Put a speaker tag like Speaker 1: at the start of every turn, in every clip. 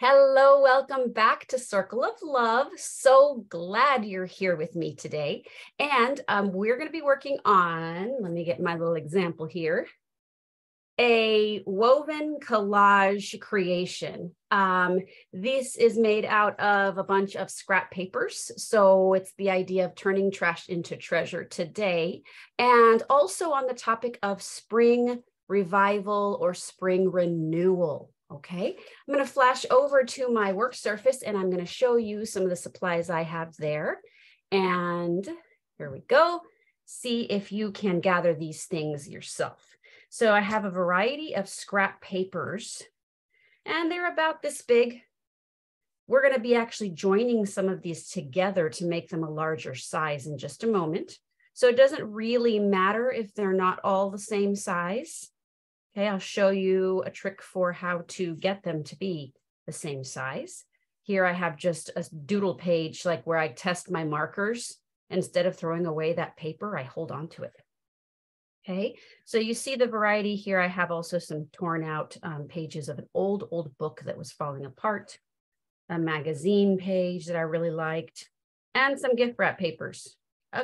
Speaker 1: Hello, welcome back to Circle of Love. So glad you're here with me today. And we're going to be working on, let me get my little example here, a woven collage creation. This is made out of a bunch of scrap papers. So it's the idea of turning trash into treasure today. And also on the topic of spring revival or spring renewal. Okay, I'm going to flash over to my work surface and I'm going to show you some of the supplies I have there. And here we go. See if you can gather these things yourself. So I have a variety of scrap papers and they're about this big. We're going to be actually joining some of these together to make them a larger size in just a moment. So it doesn't really matter if they're not all the same size. Okay, I'll show you a trick for how to get them to be the same size. Here I have just a doodle page, like where I test my markers. Instead of throwing away that paper, I hold on to it. Okay, so you see the variety here. I have also some torn out pages of an old book that was falling apart, a magazine page that I really liked, and some gift wrap papers.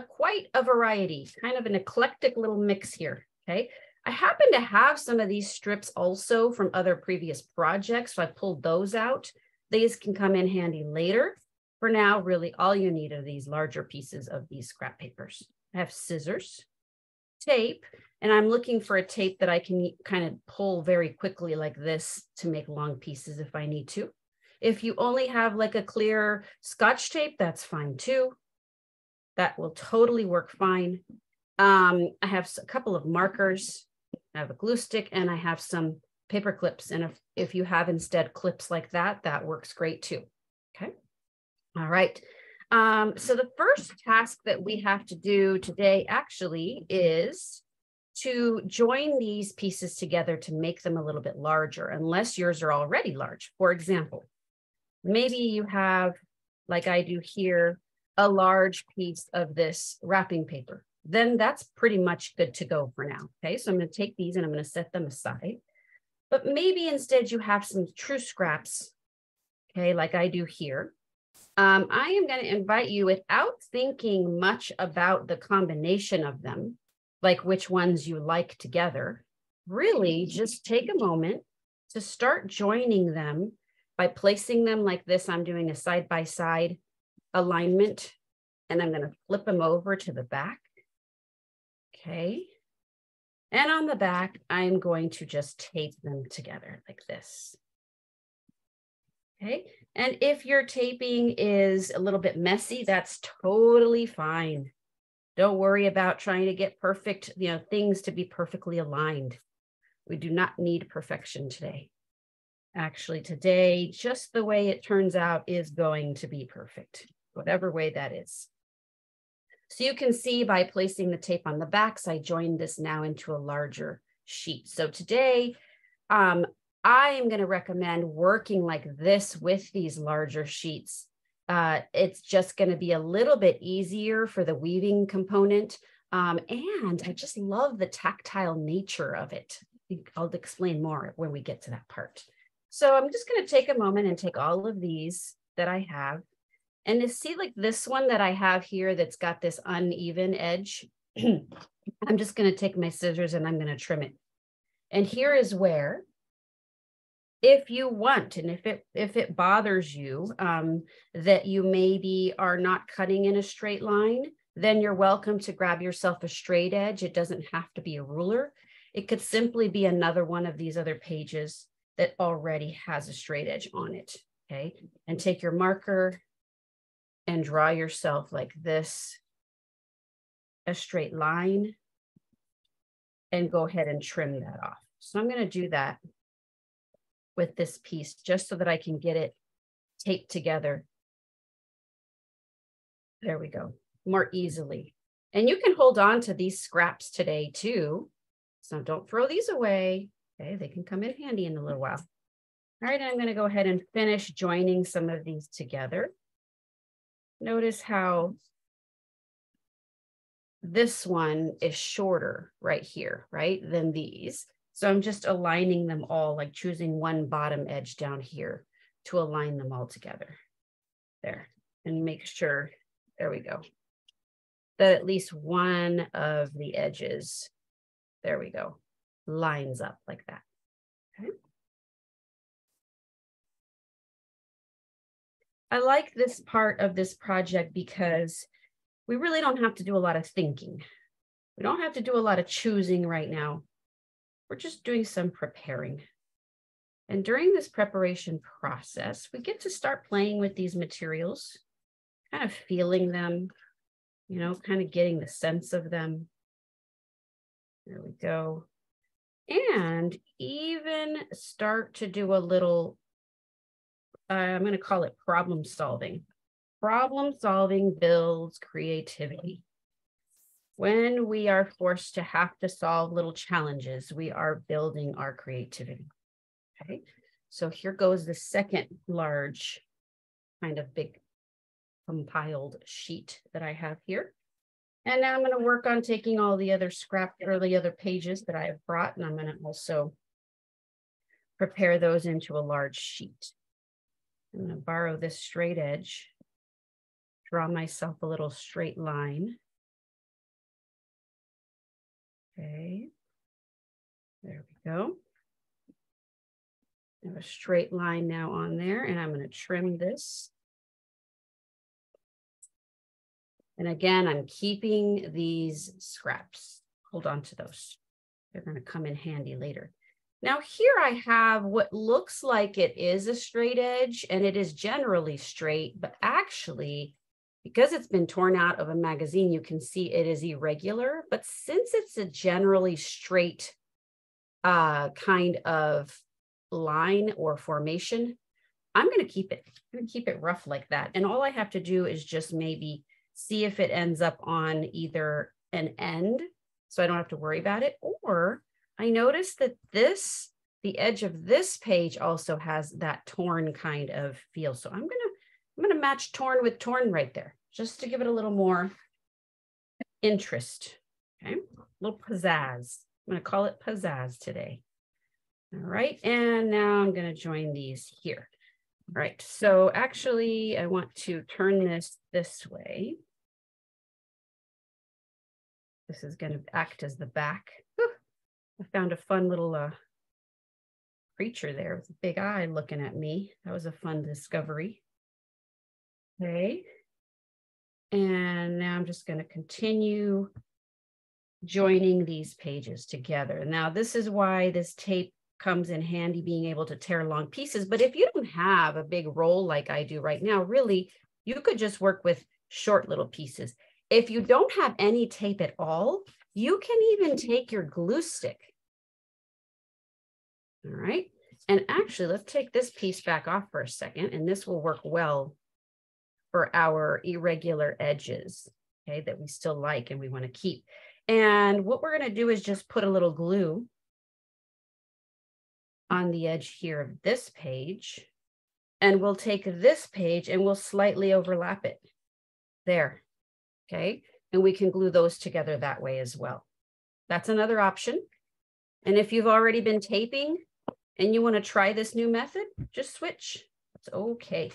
Speaker 1: Quite a variety, kind of an eclectic little mix here, okay? I happen to have some of these strips also from other previous projects, so I pulled those out. These can come in handy later. For now, really all you need are these larger pieces of these scrap papers. I have scissors, tape, and I'm looking for a tape that I can kind of pull very quickly like this to make long pieces if I need to. If you only have like a clear Scotch tape, that's fine too. That will totally work fine. I have a couple of markers. I have a glue stick and I have some paper clips. And if you have instead clips like that, that works great too. Okay. All right. So the first task that we have to do today actually is to join these pieces together to make them a little bit larger, unless yours are already large. For example, maybe you have, like I do here, a large piece of this wrapping paper. Then that's pretty much good to go for now. Okay, so I'm going to take these and I'm going to set them aside. But maybe instead you have some true scraps, okay, like I do here. I am going to invite you, without thinking much about the combination of them, like which ones you like together, really just take a moment to start joining them by placing them like this. I'm doing a side-by-side alignment, and I'm going to flip them over to the back. Okay. And on the back, I'm going to just tape them together like this. Okay. And if your taping is a little bit messy, that's totally fine. Don't worry about trying to get perfect, things to be perfectly aligned. We do not need perfection today. Actually, today, just the way it turns out is going to be perfect, whatever way that is. So you can see by placing the tape on the backs, I joined this now into a larger sheet. So today, I am going to recommend working like this with these larger sheets. It's just going to be a little bit easier for the weaving component. And I just love the tactile nature of it. I'll explain more when we get to that part. So I'm just going to take a moment and take all of these that I have. And to see like this one that I have here that's got this uneven edge, I'm just going to take my scissors and I'm going to trim it. And here is where, if you want, and if it bothers you that you maybe are not cutting in a straight line, then you're welcome to grab yourself a straight edge. It doesn't have to be a ruler. It could simply be another one of these other pages that already has a straight edge on it. Okay, and take your marker and draw yourself like this, a straight line, and go ahead and trim that off. So I'm going to do that with this piece just so that I can get it taped together. There we go, more easily. And you can hold on to these scraps today too. So don't throw these away. Okay, they can come in handy in a little while. All right, I'm going to go ahead and finish joining some of these together. Notice how this one is shorter right here, right, than these. So I'm just aligning them all, like choosing one bottom edge down here. to align them all together. There, and make sure, there we go, that at least one of the edges, there we go, lines up like that. Okay. I like this part of this project because we really don't have to do a lot of thinking. We don't have to do a lot of choosing right now. We're just doing some preparing. And during this preparation process, we get to start playing with these materials, kind of feeling them, you know, kind of getting the sense of them. There we go. And even start to do a little, I'm going to call it problem solving. Problem solving builds creativity. When we are forced to have to solve little challenges, we are building our creativity. Okay, so here goes the second large kind of big compiled sheet that I have here. And now I'm going to work on taking all the other scrap or the other pages that I have brought, and I'm going to also prepare those into a large sheet. I'm going to borrow this straight edge, draw myself a little straight line. Okay, there we go. I have a straight line now on there, and I'm going to trim this. And again, I'm keeping these scraps. Hold on to those. They're going to come in handy later. Now here I have what looks like it is a straight edge, and it is generally straight, but actually, because it's been torn out of a magazine, you can see it is irregular. But since it's a generally straight kind of line or formation, I'm going to keep it. I'm going to keep it rough like that. And all I have to do is just maybe see if it ends up on either an end, so I don't have to worry about it, or I noticed that the edge of this page also has that torn kind of feel. So I'm gonna match torn with torn right there, just to give it a little more interest. Okay, a little pizzazz. I'm gonna call it pizzazz today. All right, and now I'm gonna join these here. All right, so actually I want to turn this way. This is gonna act as the back. Whew. I found a fun little creature there with a big eye looking at me. That was a fun discovery. Okay. And now I'm just going to continue joining these pages together. Now, this is why this tape comes in handy, being able to tear long pieces. But if you don't have a big roll like I do right now, really, you could just work with short little pieces. If you don't have any tape at all, you can even take your glue stick. All right. And actually, let's take this piece back off for a second, and this will work well for our irregular edges, okay, that we still like and we want to keep. And what we're going to do is just put a little glue on the edge here of this page, and we'll take this page and we'll slightly overlap it there, okay? And we can glue those together that way as well. That's another option. And if you've already been taping and you want to try this new method, just switch. It's okay.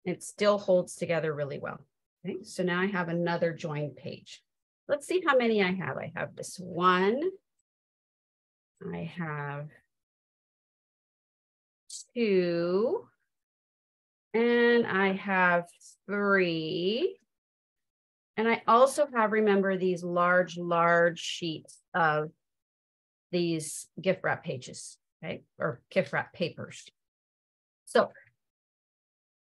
Speaker 1: It still holds together really well. Okay, so now I have another joined page. Let's see how many I have. I have this one. I have two. And I have three. And I also have, remember, these large sheets of these gift wrap pages, okay, or gift wrap papers. So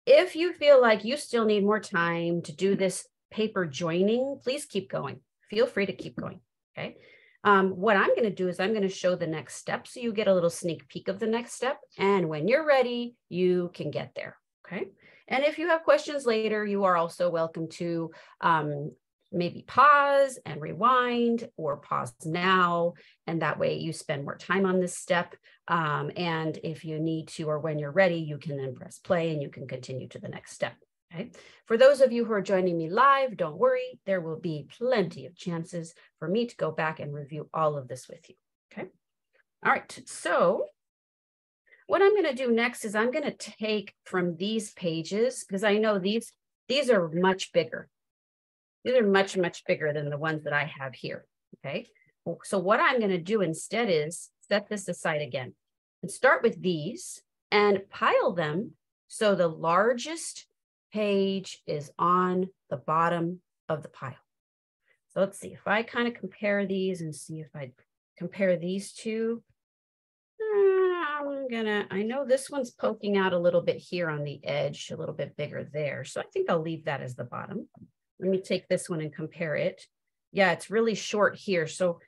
Speaker 1: if you feel like you still need more time to do this paper joining, please keep going. Feel free to keep going, okay? What I'm going to do is I'm going to show the next step so you get a little sneak peek of the next step. And when you're ready, you can get there, okay? And if you have questions later, you are also welcome to maybe pause and rewind, or pause now. And that way you spend more time on this step. And if you need to, or when you're ready, you can then press play and you can continue to the next step. Okay. For those of you who are joining me live, don't worry, there will be plenty of chances for me to go back and review all of this with you. Okay. All right. So What I'm going to do next is I'm going to take from these pages, because I know these are much bigger. These are much, much bigger than the ones that I have here, okay? So what I'm going to do instead is set this aside again and start with these and pile them so the largest page is on the bottom of the pile. So let's see if I kind of compare these and see if I compare these two. I know this one's poking out a little bit here on the edge, a little bit bigger there. So I think I'll leave that as the bottom. Let me take this one and compare it. Yeah, it's really short here. So,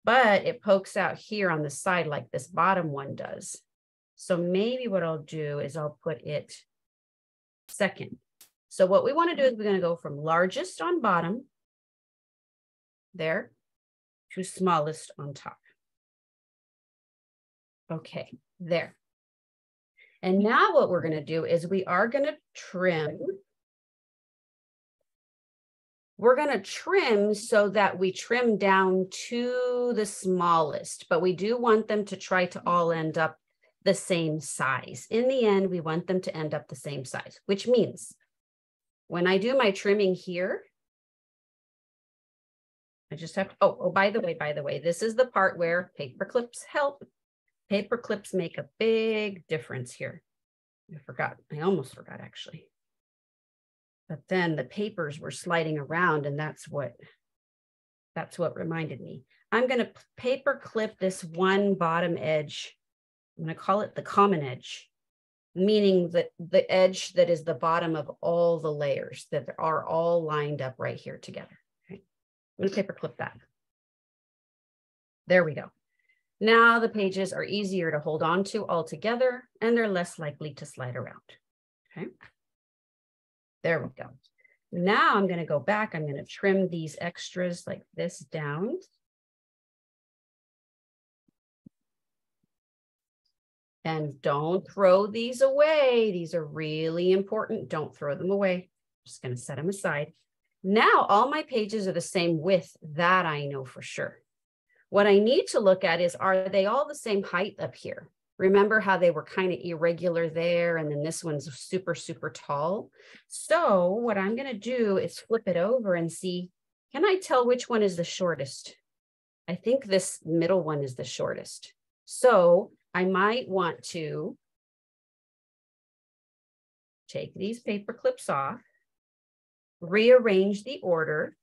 Speaker 1: but it pokes out here on the side like this bottom one does. So maybe what I'll do is I'll put it second. So what we want to do is we're going to go from largest on bottom there to smallest on top. Okay, there. And now what we're going to do is we are going to trim. We're going to trim so that we trim down to the smallest, but we do want them to try to all end up the same size. In the end, we want them to end up the same size, which means when I do my trimming here, I just have to, oh, by the way, this is the part where paper clips help. Paper clips make a big difference here. I almost forgot actually. But then the papers were sliding around and that's what reminded me. I'm going to paper clip this one bottom edge. I'm going to call it the common edge, meaning that the edge that is the bottom of all the layers that are all lined up right here together. Okay. I'm going to paper clip that. There we go. Now the pages are easier to hold on to all together and they're less likely to slide around. Okay. There we go. Now I'm going to go back. I'm going to trim these extras like this down. And don't throw these away. These are really important. Don't throw them away. I'm just going to set them aside. Now all my pages are the same width. That I know for sure. What I need to look at is, are they all the same height up here? Remember how they were kind of irregular there, and then this one's super, super tall. So what I'm going to do is flip it over and see, can I tell which one is the shortest? I think this middle one is the shortest. So I might want to take these paper clips off, rearrange the order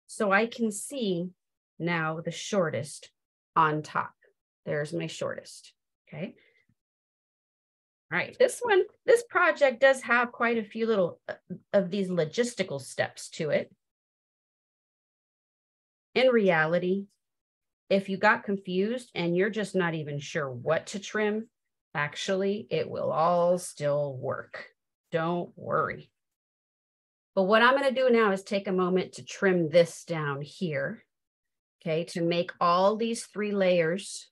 Speaker 1: so I can see now the shortest on top. There's my shortest. Okay. All right. This project does have quite a few little of these logistical steps to it. In reality, if you got confused and you're just not even sure what to trim, actually, it will all still work. Don't worry. But what I'm going to do now is take a moment to trim this down here. Okay, to make all these 3 layers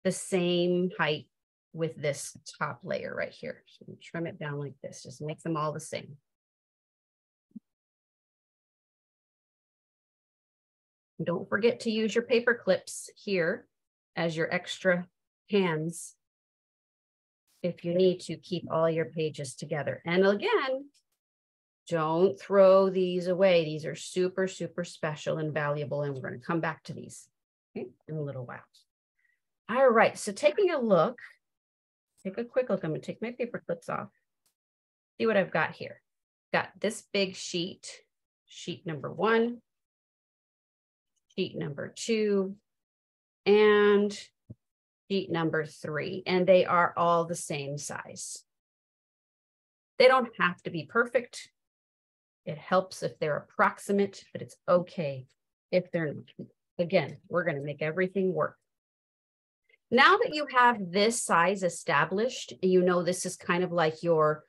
Speaker 1: the same height with this top layer right here. So trim it down like this, just make them all the same. Don't forget to use your paper clips here as your extra hands if you need to keep all your pages together. And again, don't throw these away. These are super, super special and valuable, and we're going to come back to these in a little while. All right, so taking a look, take a quick look. I'm going to take my paper clips off. See what I've got here. Got this big sheet, sheet number 1, sheet number 2, and sheet number 3, and they are all the same size. They don't have to be perfect. It helps if they're approximate, but it's okay if they're not. Again, we're going to make everything work. Now that you have this size established, you know this is kind of like your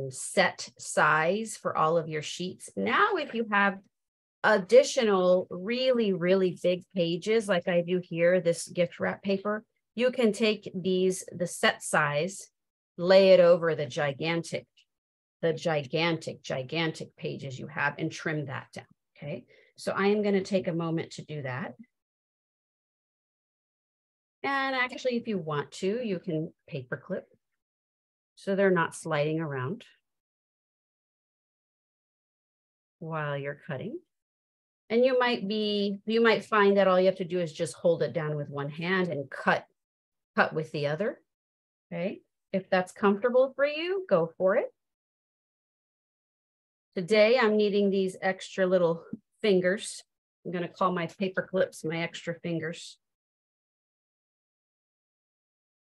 Speaker 1: set size for all of your sheets. Now, if you have additional really, really big pages like I do here, this gift wrap paper, you can take the set size, lay it over the gigantic pages you have and trim that down, okay? So I am going to take a moment to do that. And actually, if you want to, you can paper clip so they're not sliding around while you're cutting. And you might find that all you have to do is just hold it down with one hand and cut with the other. Okay. If that's comfortable for you, go for it. Today, I'm needing these extra little fingers. I'm going to call my paper clips my extra fingers.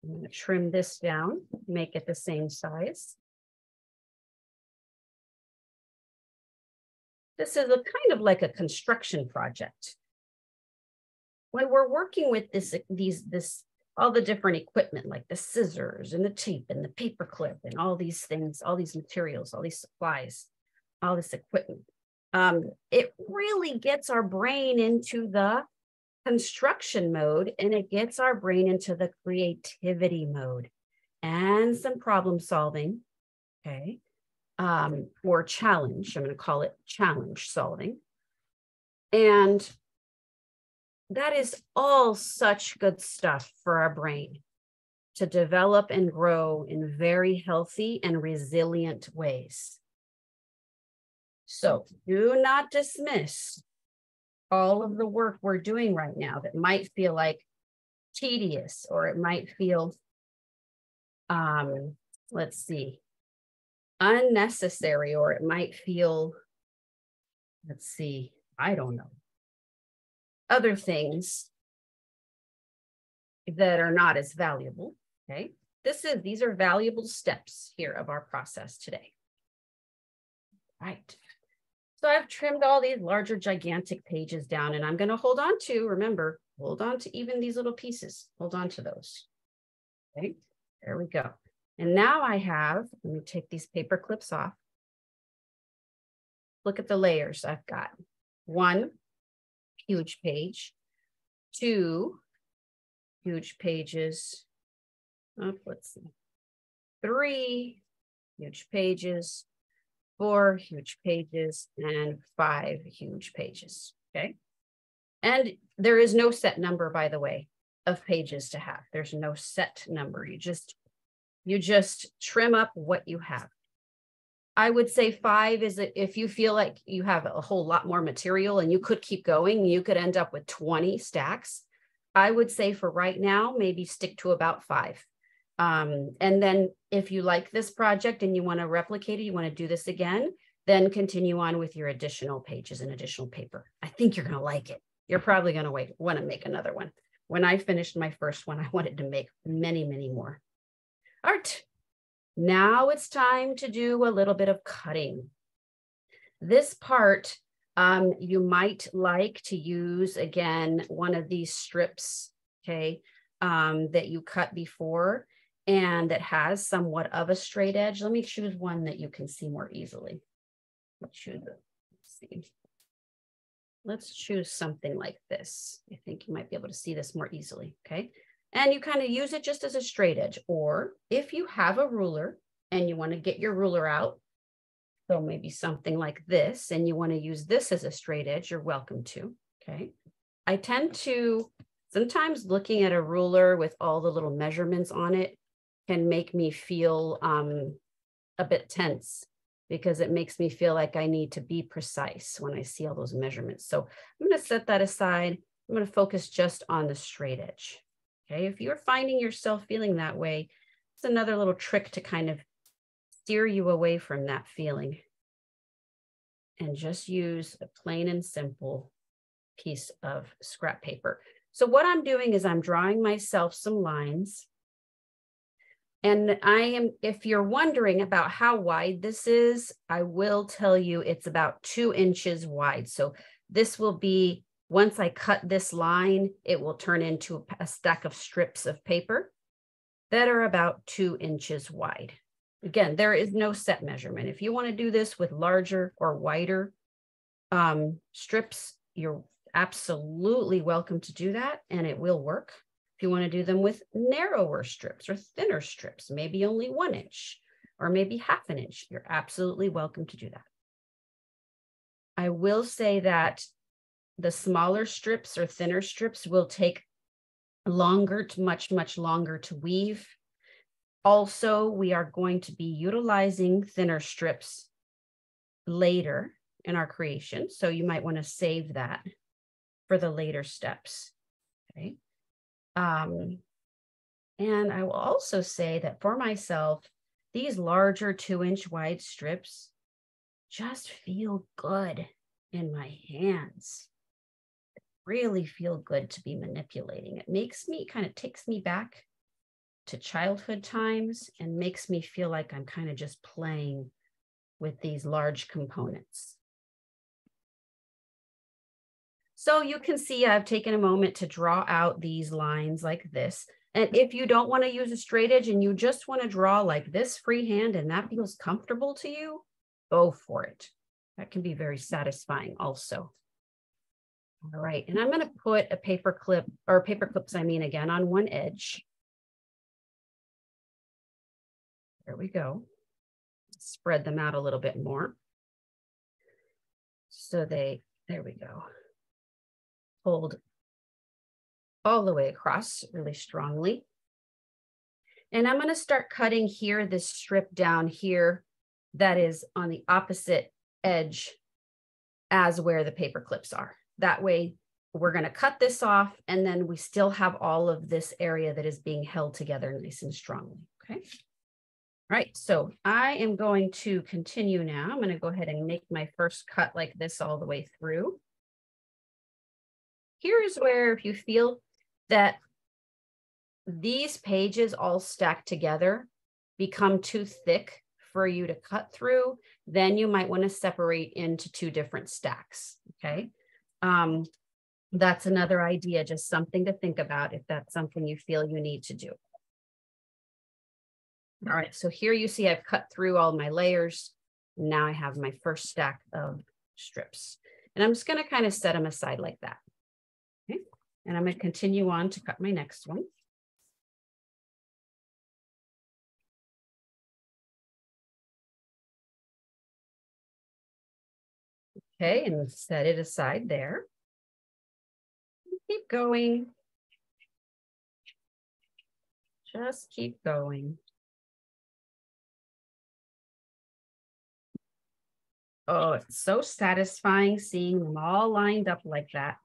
Speaker 1: I'm going to trim this down, make it the same size. This is a kind of like a construction project. When we're working with all the different equipment, like the scissors and the tape and the paper clip and all these things, all these materials, all these supplies, all this equipment, it really gets our brain into the construction mode, and it gets our brain into the creativity mode and some problem solving, okay, or challenge. I'm going to call it challenge solving. And that is all such good stuff for our brain to develop and grow in very healthy and resilient ways. So do not dismiss all of the work we're doing right now that might feel like tedious, or it might feel, let's see, unnecessary, or it might feel, let's see, I don't know, other things that are not as valuable. Okay. These are valuable steps here of our process today. Right. So I've trimmed all these larger, gigantic pages down, and I'm going to hold on to, remember, hold on to even these little pieces. Hold on to those. Okay, there we go. And now I have, let me take these paper clips off. Look at the layers I've got. 1 huge page, 2 huge pages. Oh, let's see. 3 huge pages. 4 huge pages, and 5 huge pages, okay? And there is no set number, by the way, of pages to have. There's no set number. You just trim up what you have. I would say 5 is if you feel like you have a whole lot more material and you could keep going, you could end up with 20 stacks. I would say for right now, maybe stick to about 5. And then if you like this project and you want to replicate it, you want to do this again, then continue on with your additional pages and additional paper. I think you're going to like it. You're probably going to want to make another one. When I finished my first one, I wanted to make many, many more. All right. Now it's time to do a little bit of cutting. This part, you might like to use, again, one of these strips, okay, that you cut before, and that has somewhat of a straight edge. Let me choose one that you can see more easily. Let's see. Let's choose something like this. I think you might be able to see this more easily, okay? And you kind of use it just as a straight edge, or if you have a ruler and you want to get your ruler out, so maybe something like this, and you want to use this as a straight edge, you're welcome to, okay? I tend to, sometimes looking at a ruler with all the little measurements on it can make me feel a bit tense, because it makes me feel like I need to be precise when I see all those measurements. So I'm going to set that aside. I'm going to focus just on the straight edge. Okay, if you're finding yourself feeling that way, it's another little trick to kind of steer you away from that feeling. And just use a plain and simple piece of scrap paper. So what I'm doing is I'm drawing myself some lines. And if you're wondering about how wide this is, I will tell you it's about 2 inches wide. So this will be, once I cut this line, it will turn into a stack of strips of paper that are about 2 inches wide. Again, there is no set measurement. If you want to do this with larger or wider strips, you're absolutely welcome to do that, and it will work. If you want to do them with narrower strips or thinner strips, maybe only 1 inch or maybe ½ inch, you're absolutely welcome to do that. I will say that the smaller strips or thinner strips will take longer to much longer to weave. Also, we are going to be utilizing thinner strips later in our creation. So you might want to save that for the later steps. Okay. And I will also say that for myself, these larger 2-inch wide strips just feel good in my hands. Really feel good to be manipulating. It makes me kind of takes me back to childhood times and makes me feel like I'm kind of just playing with these large components. So you can see I've taken a moment to draw out these lines like this. And if you don't want to use a straight edge and you just want to draw like this freehand and that feels comfortable to you, go for it. That can be very satisfying also. All right, and I'm going to put a paper clip, or paper clips, again, on one edge. There we go. Spread them out a little bit more. So there we go. Hold all the way across really strongly. And I'm going to start cutting here, this strip down here that is on the opposite edge as where the paper clips are. That way we're going to cut this off and then we still have all of this area that is being held together nice and strongly. Okay. All right, so I am going to continue now. I'm going to go ahead and make my first cut like this all the way through. Here is where if you feel that these pages all stacked together become too thick for you to cut through, then you might want to separate into 2 different stacks, okay? That's another idea, just something to think about if that's something you feel you need to do. All right, so here you see I've cut through all my layers. Now I have my first stack of strips. And I'm just going to kind of set them aside like that. Okay, and I'm going to continue on to cut my next one. Okay, and set it aside there. Keep going. Just keep going. Oh, it's so satisfying seeing them all lined up like that.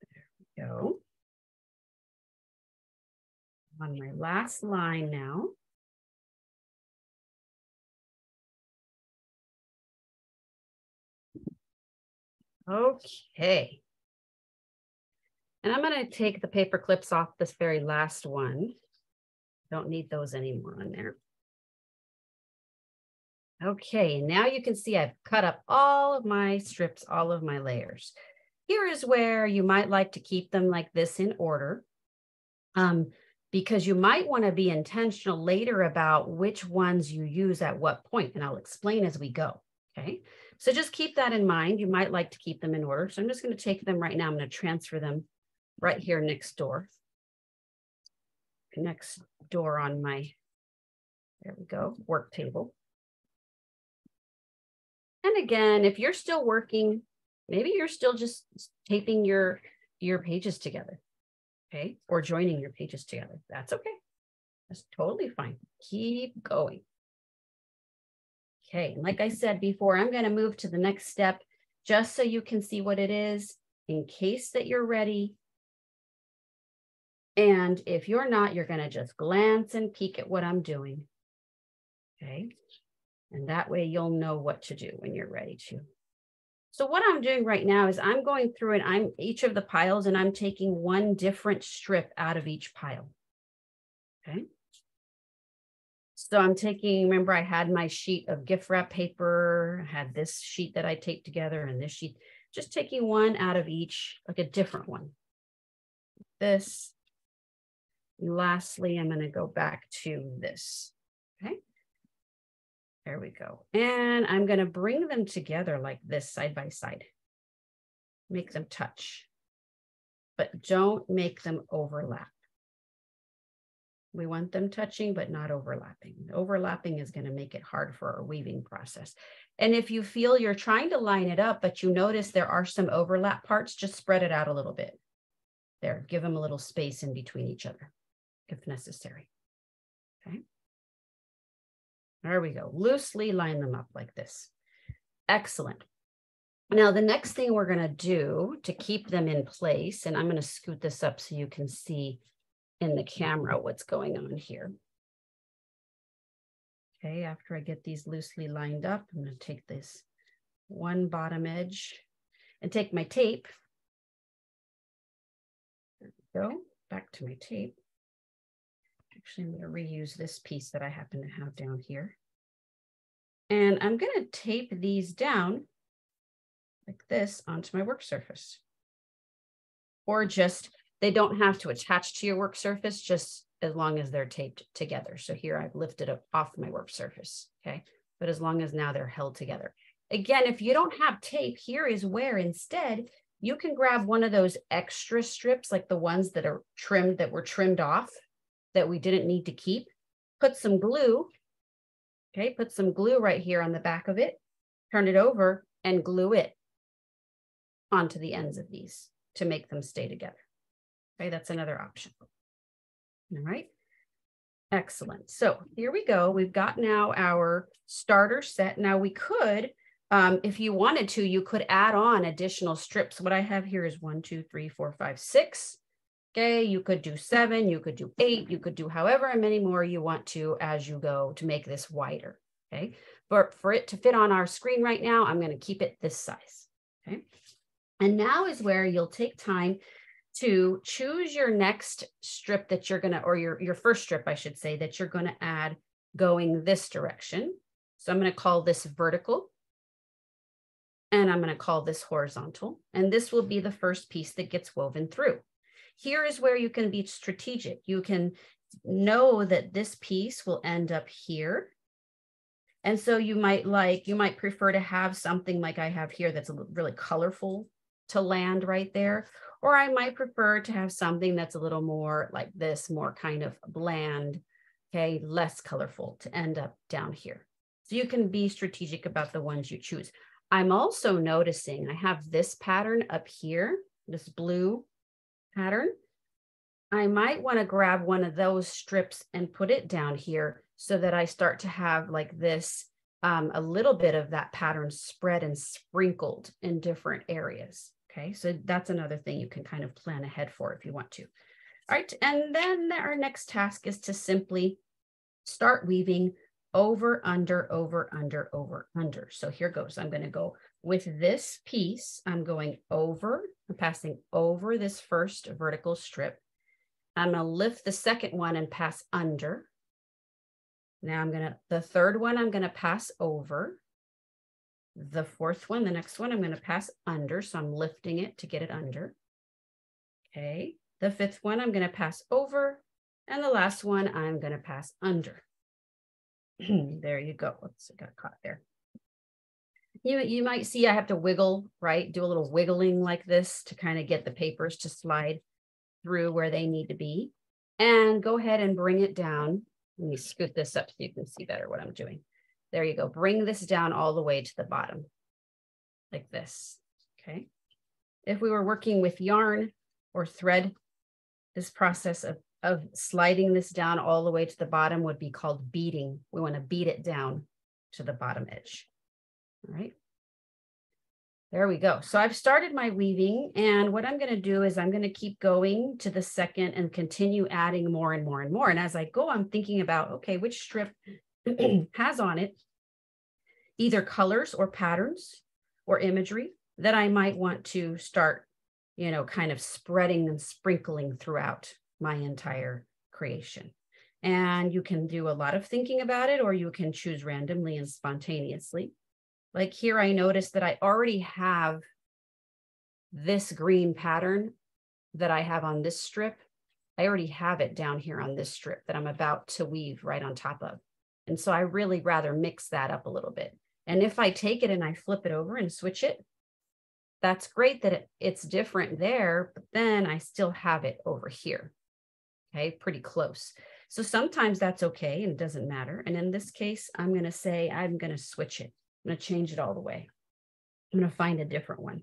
Speaker 1: There we go. On my last line now. Okay. And I'm going to take the paper clips off this very last one. Don't need those anymore on there. Okay, now you can see I've cut up all of my strips, all of my layers. Here is where you might like to keep them like this in order, because you might want to be intentional later about which ones you use at what point, and I'll explain as we go, okay? So just keep that in mind. You might like to keep them in order. So I'm just going to take them right now. I'm going to transfer them right here next door on my, there we go, work table. And again, if you're still working, maybe you're still just taping your pages together, okay? Or joining your pages together. That's okay. That's totally fine. Keep going. Okay, and like I said before, I'm going to move to the next step just so you can see what it is in case that you're ready. And if you're not, you're going to just glance and peek at what I'm doing. Okay. And that way you'll know what to do when you're ready to. So what I'm doing right now is I'm going through each of the piles and I'm taking one different strip out of each pile. Okay. So I'm taking, remember I had my sheet of gift wrap paper, I had this sheet that I taped together and this sheet, just taking one out of each, like a different one. This. And lastly, I'm going to go back to this. Okay. There we go. And I'm going to bring them together like this side by side. Make them touch, but don't make them overlap. We want them touching, but not overlapping. Overlapping is going to make it hard for our weaving process. And if you feel you're trying to line it up, but you notice there are some overlap parts, just spread it out a little bit. There, give them a little space in between each other if necessary. Okay. There we go. Loosely line them up like this. Excellent. Now, the next thing we're going to do to keep them in place, and I'm going to scoot this up so you can see in the camera what's going on here. Okay, after I get these loosely lined up, I'm going to take this one bottom edge and take my tape. There we go. Back to my tape. Actually, I'm going to reuse this piece that I happen to have down here. And I'm going to tape these down like this onto my work surface. Or just, they don't have to attach to your work surface, just as long as they're taped together. So here I've lifted up off my work surface, okay? But as long as now they're held together. Again, if you don't have tape, here is where instead you can grab one of those extra strips, like the ones that are trimmed, that were trimmed off, that we didn't need to keep. Put some glue, okay? Put some glue right here on the back of it, turn it over and glue it onto the ends of these to make them stay together. Okay, that's another option. All right, excellent. So here we go. We've got now our starter set. Now we could, if you wanted to, you could add on additional strips. What I have here is 1, 2, 3, 4, 5, 6. Okay, you could do 7, you could do 8, you could do however many more you want to as you go to make this wider. Okay, but for it to fit on our screen right now, I'm going to keep it this size. Okay, and now is where you'll take time to choose your next strip that you're going to, or your first strip, I should say, that you're going to add going this direction. So I'm going to call this vertical. And I'm going to call this horizontal. And this will be the first piece that gets woven through. Here is where you can be strategic. You can know that this piece will end up here. And so you might prefer to have something like I have here that's really colorful to land right there. Or I might prefer to have something that's a little more like this, more kind of bland, okay, less colorful to end up down here. So you can be strategic about the ones you choose. I'm also noticing I have this pattern up here, this blue pattern. I might want to grab one of those strips and put it down here so that I start to have like this, a little bit of that pattern spread and sprinkled in different areas. Okay, so that's another thing you can kind of plan ahead for if you want to. All right, and then our next task is to simply start weaving over, under, over, under, over, under. So here goes. I'm going to go with this piece. I'm going over, I'm passing over this first vertical strip. I'm going to lift the second one and pass under. Now the third one, I'm going to pass over. The fourth one, the next one, I'm going to pass under. So I'm lifting it to get it under. Okay. The fifth one, I'm going to pass over. And the last one, I'm going to pass under. There you go. Oops, I got caught there. You might see I have to wiggle, right? Do a little wiggling like this to kind of get the papers to slide through where they need to be. And go ahead and bring it down. Let me scoot this up so you can see better what I'm doing. There you go. Bring this down all the way to the bottom like this. Okay. If we were working with yarn or thread, this process of sliding this down all the way to the bottom would be called beading. We want to beat it down to the bottom edge. All right. There we go. So I've started my weaving, and what I'm going to do is I'm going to keep going to the second and continue adding more and more and more. And as I go, I'm thinking about, okay, which strip has on it either colors or patterns or imagery that I might want to start, kind of spreading and sprinkling throughout my entire creation. And you can do a lot of thinking about it, or you can choose randomly and spontaneously. Like here, I noticed that I already have this green pattern that I have on this strip. I already have it down here on this strip that I'm about to weave right on top of. And so I really rather mix that up a little bit. And if I take it and I flip it over and switch it, that's great that it's different there, but then I still have it over here. Okay, pretty close. So sometimes that's okay and it doesn't matter. And in this case, I'm going to say, I'm going to switch it. I'm going to change it all the way. I'm going to find a different one.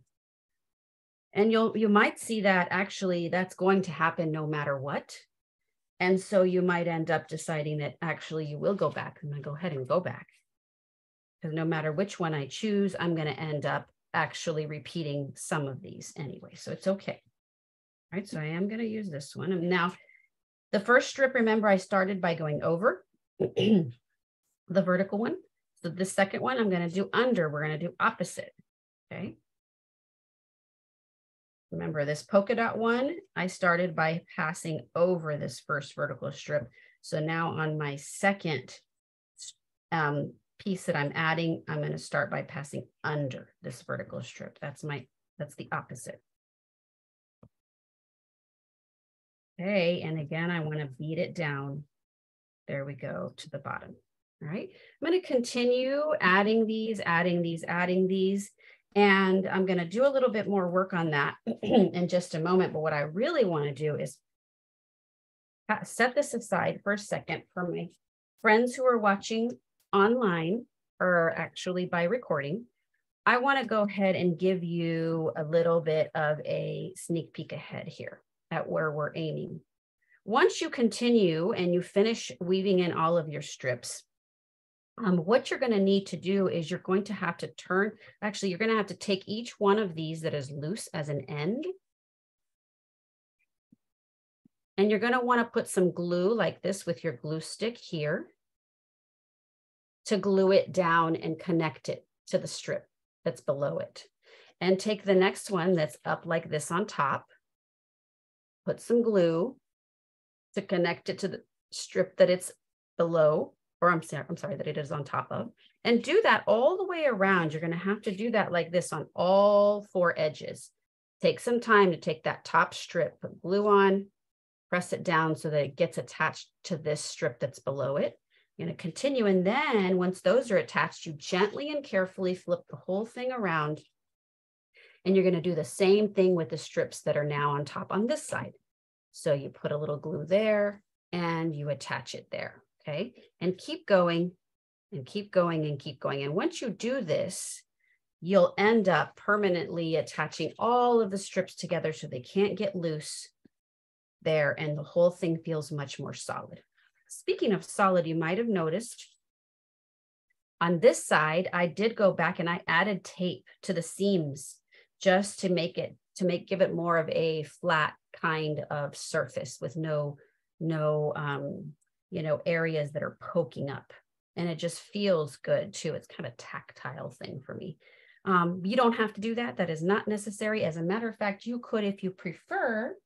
Speaker 1: And you might see that actually that's going to happen no matter what. And so you might end up deciding that actually you will go back. I'm going to go ahead and go back. Because no matter which one I choose, I'm going to end up actually repeating some of these anyway. So it's okay. All right, so I am going to use this one. And now, the first strip, remember, I started by going over the vertical one. So the second one, I'm going to do under. We're going to do opposite. Okay. Remember this polka dot one, I started by passing over this first vertical strip. So now on my second piece that I'm adding, I'm going to start by passing under this vertical strip. That's the opposite. Okay, and again, I want to beat it down. There we go to the bottom. All right, I'm going to continue adding these, and I'm going to do a little bit more work on that in just a moment. But what I really want to do is set this aside for a second for my friends who are watching online or actually by recording. I want to go ahead and give you a little bit of a sneak peek ahead here at where we're aiming. Once you continue and you finish weaving in all of your strips, what you're going to need to do is you're going to have to you're going to have to take each one of these that is loose as an end. And you're going to want to put some glue like this with your glue stick here to glue it down and connect it to the strip that's below it. And take the next one that's up like this on top, put some glue to connect it to the strip that it's below, or I'm sorry, that it is on top of, and do that all the way around. You're going to have to do that like this on all four edges. Take some time to take that top strip, put glue on, press it down so that it gets attached to this strip that's below it. You're going to continue, and then once those are attached, you gently and carefully flip the whole thing around, and you're going to do the same thing with the strips that are now on top on this side. So you put a little glue there and you attach it there, okay? And keep going and keep going and keep going. And once you do this, you'll end up permanently attaching all of the strips together so they can't get loose there, and the whole thing feels much more solid. Speaking of solid, you might have noticed on this side, I did go back and I added tape to the seams just to give it more of a flat kind of surface with no areas that are poking up. And it just feels good too. It's kind of a tactile thing for me. You don't have to do that. That is not necessary. As a matter of fact, you could, if you prefer,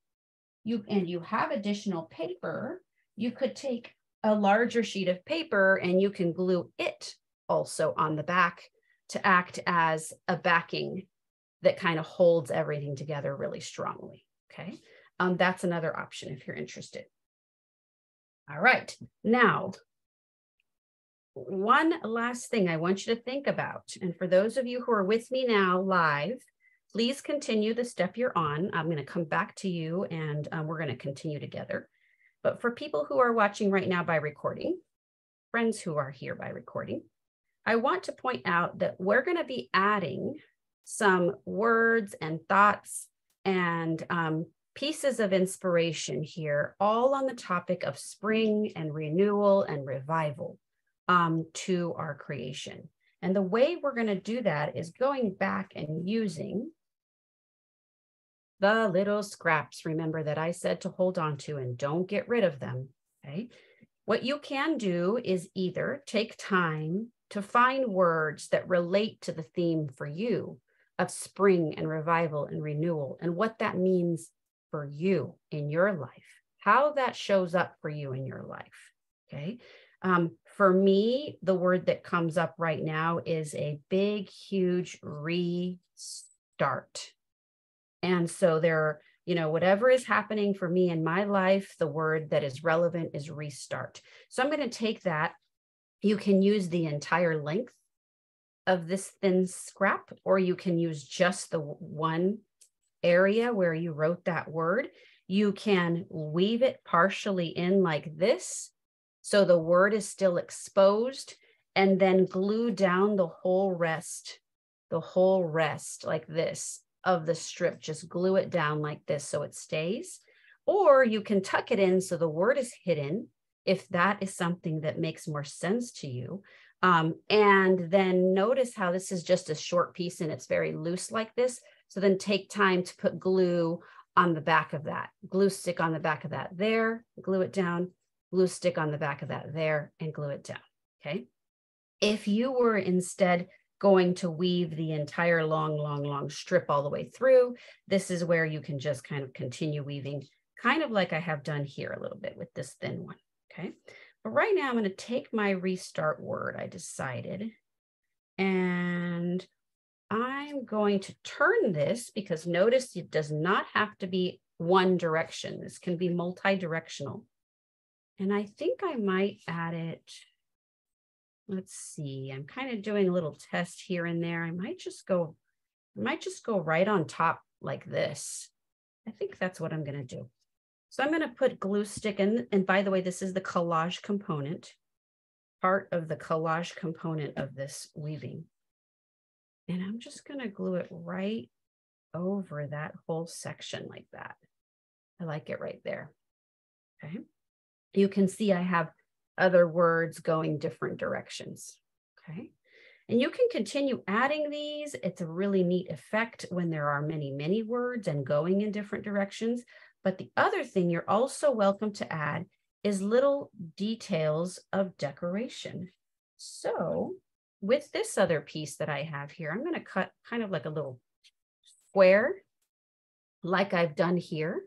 Speaker 1: and you have additional paper, you could take a larger sheet of paper and you can glue it also on the back to act as a backing that kind of holds everything together really strongly, okay? That's another option if you're interested. All right, now, one last thing I want you to think about, and for those of you who are with me now live, please continue the step you're on. I'm going to come back to you and we're going to continue together. But for people who are watching right now by recording, friends who are here by recording, I want to point out that we're going to be adding some words and thoughts and pieces of inspiration here, all on the topic of spring and renewal and revival to our creation. And the way we're going to do that is going back and using the little scraps, remember, that I said to hold on to and don't get rid of them, okay? What you can do is either take time to find words that relate to the theme for you of spring and revival and renewal and what that means for you in your life, how that shows up for you in your life, okay? For me, the word that comes up right now is a big, huge restart. And so there, whatever is happening for me in my life, the word that is relevant is restart. So I'm going to take that. You can use the entire length of this thin scrap, or you can use just the one area where you wrote that word. You can weave it partially in like this, so the word is still exposed, and then glue down the whole rest like this of the strip. Just glue it down like this so it stays. Or you can tuck it in so the word is hidden, if that is something that makes more sense to you. And then notice how this is just a short piece and it's very loose like this. So then take time to put glue on the back of that, glue stick on the back of that there, glue it down, glue stick on the back of that there, and glue it down, okay? If you were instead going to weave the entire long strip all the way through, this is where you can just kind of continue weaving, kind of like I have done here a little bit with this thin one, okay? But right now I'm going to take my restart word, I decided, and I'm going to turn this, because notice it does not have to be one direction. This can be multi-directional. And I think I might add it. Let's see, I'm kind of doing a little test here and there. I might just go right on top like this. I think that's what I'm going to do. So I'm going to put glue stick in, and by the way, this is the collage component, part of the collage component of this weaving. And I'm just going to glue it right over that whole section like that. I like it right there. Okay. You can see I have other words going different directions. Okay. And you can continue adding these. It's a really neat effect when there are many words and going in different directions. But the other thing you're also welcome to add is little details of decoration. So with this other piece that I have here, I'm going to cut kind of like a little square like I've done here,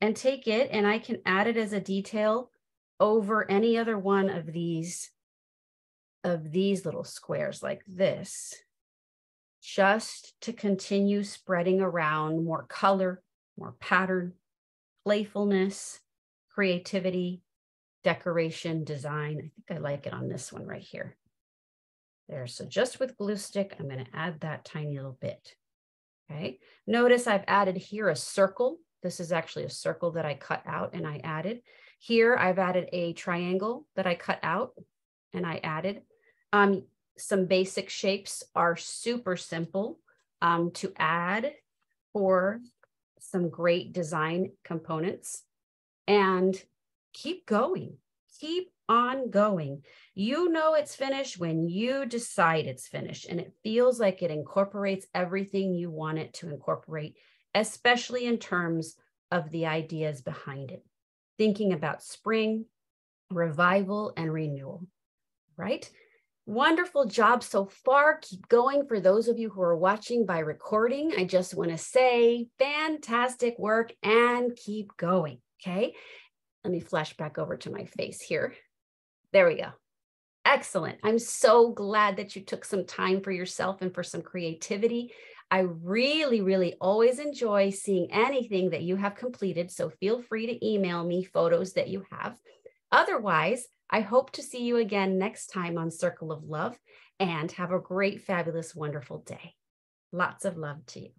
Speaker 1: and take it and I can add it as a detail over any other one of these little squares like this, just to continue spreading around more color, more pattern, playfulness, creativity, decoration, design. I think I like it on this one right here. There, so just with glue stick, I'm going to add that tiny little bit. Okay, notice I've added here a circle. This is actually a circle that I cut out and I added. Here I've added a triangle that I cut out and I added. Some basic shapes are super simple to add for some great design components. And keep going, keep on going. You know it's finished when you decide it's finished, and it feels like it incorporates everything you want it to incorporate, especially in terms of the ideas behind it. Thinking about spring, revival, and renewal, right? Wonderful job so far. Keep going. For those of you who are watching by recording, I just want to say fantastic work and keep going, okay? Let me flash back over to my face here. There we go. Excellent. I'm so glad that you took some time for yourself and for some creativity. I really always enjoy seeing anything that you have completed, so feel free to email me photos that you have. Otherwise, I hope to see you again next time on Circle of Love, and have a great, fabulous, wonderful day. Lots of love to you.